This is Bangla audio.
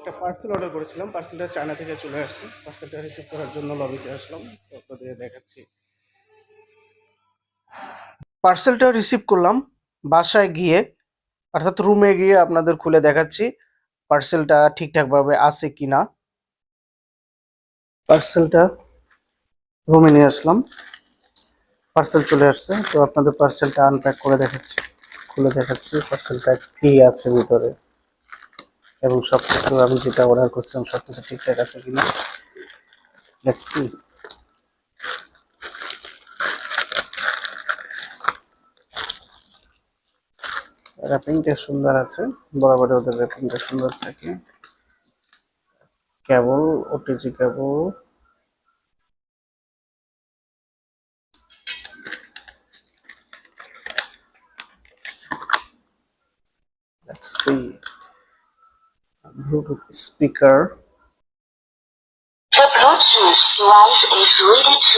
একটা পার্সেল অর্ডার করেছিলাম, পার্সেলটা চায়না থেকে চলে আসছে। পার্সেলটা রিসিভ করার জন্য লবিতে আসলাম, তো আপনাদের দেখাচ্ছি। পার্সেলটা রিসিভ করলাম বাসায় গিয়ে, অর্থাৎ রুমে গিয়ে আপনাদের খুলে দেখাচ্ছি পার্সেলটা ঠিকঠাকভাবে আছে কিনা। পার্সেলটা রুমে নিয়ে আসলাম, পার্সেল চলে আসছে। তো আপনাদের পার্সেলটা আনপ্যাক করে দেখাচ্ছি, খুলে দেখাচ্ছি পার্সেলটা কি আছে ভিতরে, এবং সবকিছু আমি যেটা অর্ডার করছিলাম সবকিছু ঠিকঠাক আছে কিনা। Let's see. র্যাপিংটা সুন্দর আছে, বরাবর ওদের র্যাপিংটা সুন্দর থাকে। Cable, OTG cable, let's see, Bluetooth speaker. The Bluetooth device is ready to